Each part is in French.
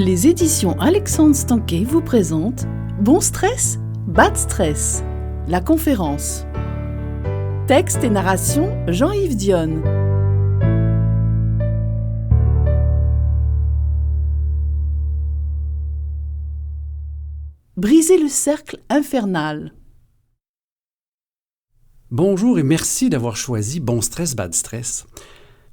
Les éditions Alexandre Stanquet vous présentent Bon stress, bad stress, la conférence. Texte et narration Jean-Yves Dionne. Briser le cercle infernal. Bonjour et merci d'avoir choisi Bon stress, bad stress.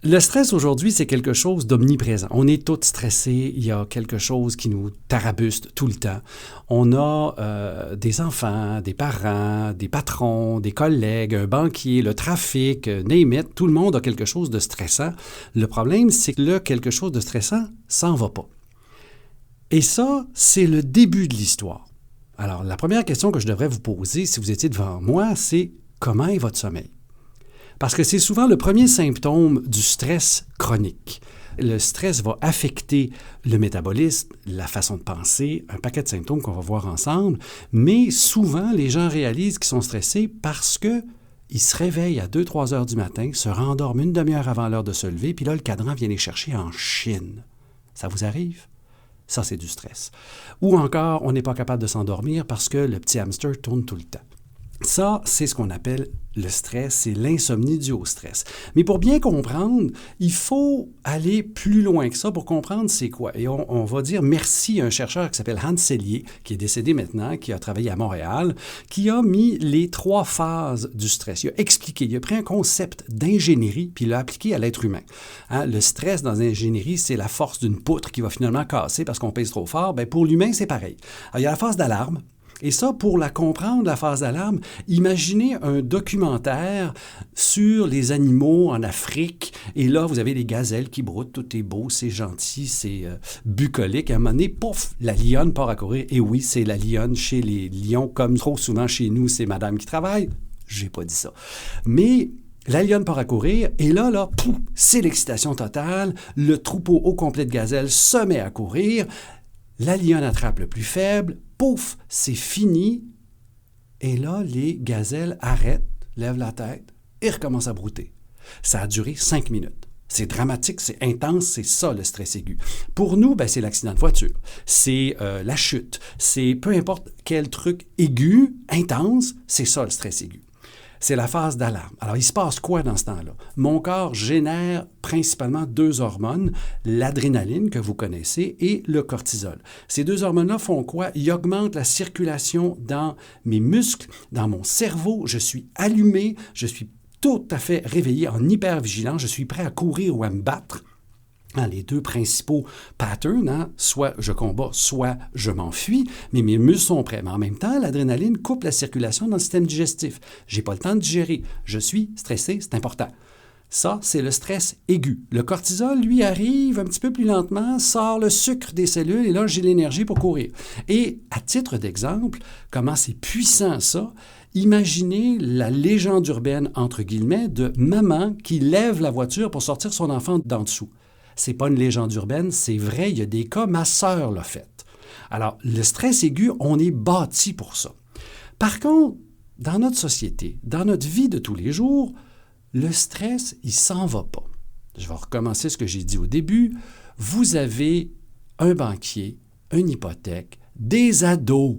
Le stress aujourd'hui, c'est quelque chose d'omniprésent. On est tous stressés, il y a quelque chose qui nous tarabuste tout le temps. On a des enfants, des parents, des patrons, des collègues, un banquier, le trafic, name it, tout le monde a quelque chose de stressant. Le problème, c'est que le quelque chose de stressant s'en va pas. Et ça, c'est le début de l'histoire. Alors, la première question que je devrais vous poser, si vous étiez devant moi, c'est comment est votre sommeil? Parce que c'est souvent le premier symptôme du stress chronique. Le stress va affecter le métabolisme, la façon de penser, un paquet de symptômes qu'on va voir ensemble, mais souvent, les gens réalisent qu'ils sont stressés parce qu'ils se réveillent à 2-3 heures du matin, se rendorment une demi-heure avant l'heure de se lever, puis là, le cadran vient les chercher en Chine. Ça vous arrive? Ça, c'est du stress. Ou encore, on n'est pas capable de s'endormir parce que le petit hamster tourne tout le temps. Ça, c'est ce qu'on appelle le stress, c'est l'insomnie due au stress. Mais pour bien comprendre, il faut aller plus loin que ça pour comprendre c'est quoi. Et on va dire merci à un chercheur qui s'appelle Hans Selye, qui est décédé maintenant, qui a travaillé à Montréal, qui a mis les 3 phases du stress. Il a expliqué, il a pris un concept d'ingénierie, puis il l'a appliqué à l'être humain. Hein, le stress dans l'ingénierie, c'est la force d'une poutre qui va finalement casser parce qu'on pèse trop fort. Bien, pour l'humain, c'est pareil. Alors, il y a la phase d'alarme. Et ça, pour la comprendre, la phase d'alarme, imaginez un documentaire sur les animaux en Afrique. Et là, vous avez les gazelles qui broutent, tout est beau, c'est gentil, c'est bucolique. À un moment donné, pouf, la lionne part à courir. Et oui, c'est la lionne chez les lions, comme trop souvent chez nous, c'est madame qui travaille. J'ai pas dit ça. Mais la lionne part à courir, et là, pouf, c'est l'excitation totale. Le troupeau au complet de gazelles se met à courir. La lionne attrape le plus faible. Pouf, c'est fini. Et là, les gazelles arrêtent, lèvent la tête et recommencent à brouter. Ça a duré 5 minutes. C'est dramatique, c'est intense, c'est ça le stress aigu. Pour nous, c'est l'accident de voiture, c'est la chute, c'est peu importe quel truc aigu, intense, c'est ça le stress aigu. C'est la phase d'alarme. Alors, il se passe quoi dans ce temps-là? Mon corps génère principalement 2 hormones, l'adrénaline que vous connaissez et le cortisol. Ces 2 hormones-là font quoi? Ils augmentent la circulation dans mes muscles, dans mon cerveau. Je suis allumé, je suis tout à fait réveillé, en hypervigilance, je suis prêt à courir ou à me battre. Les 2 principaux patterns, soit je combats, soit je m'enfuis, mais mes muscles sont prêts. Mais en même temps, l'adrénaline coupe la circulation dans le système digestif. Je n'ai pas le temps de digérer. Je suis stressé, c'est important. Ça, c'est le stress aigu. Le cortisol, lui, arrive un petit peu plus lentement, sort le sucre des cellules et là, j'ai l'énergie pour courir. Et à titre d'exemple, comment c'est puissant ça? Imaginez la légende urbaine, entre guillemets, de maman qui lève la voiture pour sortir son enfant d'en dessous. C'est pas une légende urbaine, c'est vrai, il y a des cas, ma sœur l'a fait. Alors, le stress aigu, on est bâti pour ça. Par contre, dans notre société, dans notre vie de tous les jours, le stress, il s'en va pas. Je vais recommencer ce que j'ai dit au début. Vous avez un banquier, une hypothèque, des ados.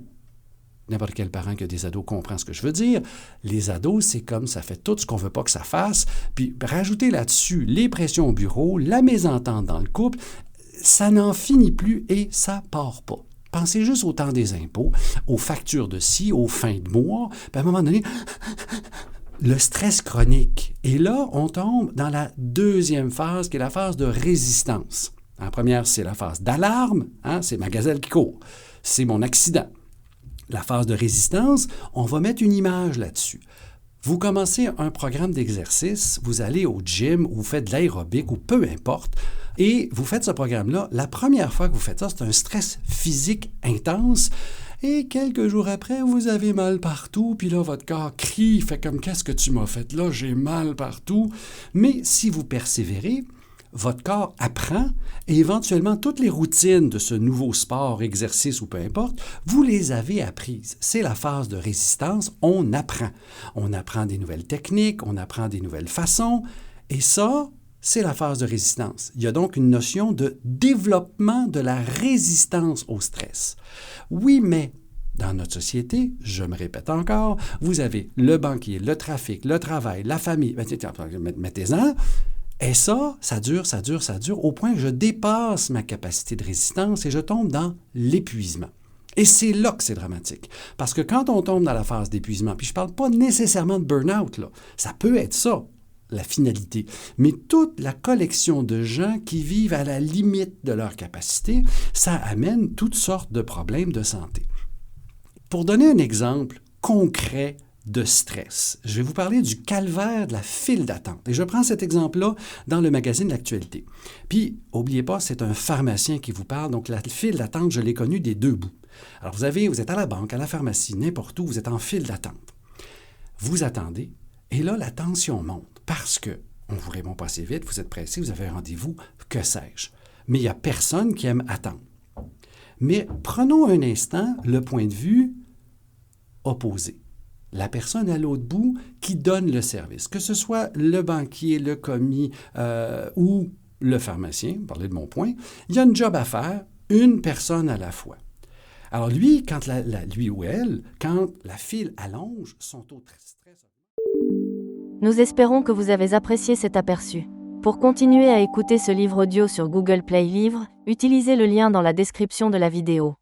N'importe quel parent qui a des ados comprend ce que je veux dire. Les ados, c'est comme ça fait tout ce qu'on ne veut pas que ça fasse. Puis rajouter là-dessus les pressions au bureau, la mésentente dans le couple, ça n'en finit plus et ça part pas. Pensez juste au temps des impôts, aux factures de ci, aux fins de mois. Puis à un moment donné, le stress chronique. Et là, on tombe dans la 2e phase, qui est la phase de résistance. La première, c'est la phase d'alarme. C'est ma gazelle qui court. C'est mon accident. La phase de résistance, on va mettre une image là-dessus. Vous commencez un programme d'exercice, vous allez au gym ou vous faites de l'aérobic ou peu importe, et vous faites ce programme-là. La première fois que vous faites ça, c'est un stress physique intense. Et quelques jours après, vous avez mal partout, puis là, votre corps crie, fait comme « Qu'est-ce que tu m'as fait là? J'ai mal partout. » Mais si vous persévérez, votre corps apprend et éventuellement toutes les routines de ce nouveau sport, exercice ou peu importe, vous les avez apprises. C'est la phase de résistance, on apprend. On apprend des nouvelles techniques, on apprend des nouvelles façons et ça, c'est la phase de résistance. Il y a donc une notion de développement de la résistance au stress. Oui, mais dans notre société, je me répète encore, vous avez le banquier, le trafic, le travail, la famille, mettez-en, et ça dure, au point que je dépasse ma capacité de résistance et je tombe dans l'épuisement. Et c'est là que c'est dramatique. Parce que quand on tombe dans la phase d'épuisement, puis je ne parle pas nécessairement de burn-out, là, ça peut être ça, la finalité, mais toute la collection de gens qui vivent à la limite de leur capacité, ça amène toutes sortes de problèmes de santé. Pour donner un exemple concret de stress, je vais vous parler du calvaire de la file d'attente. Et je prends cet exemple-là dans le magazine L'Actualité. Puis, n'oubliez pas, c'est un pharmacien qui vous parle, donc la file d'attente, je l'ai connue des deux bouts. Alors, vous êtes à la banque, à la pharmacie, n'importe où, vous êtes en file d'attente. Vous attendez, et là, la tension monte parce que on ne vous répond pas assez vite, vous êtes pressé, vous avez un rendez-vous, que sais-je. Mais il n'y a personne qui aime attendre. Mais prenons un instant le point de vue opposé. La personne à l'autre bout qui donne le service, que ce soit le banquier, le commis ou le pharmacien, parler de mon point, il y a un job à faire, une personne à la fois. Alors lui, lui ou elle, quand la file allonge, son taux de stress... Nous espérons que vous avez apprécié cet aperçu. Pour continuer à écouter ce livre audio sur Google Play Livres, utilisez le lien dans la description de la vidéo.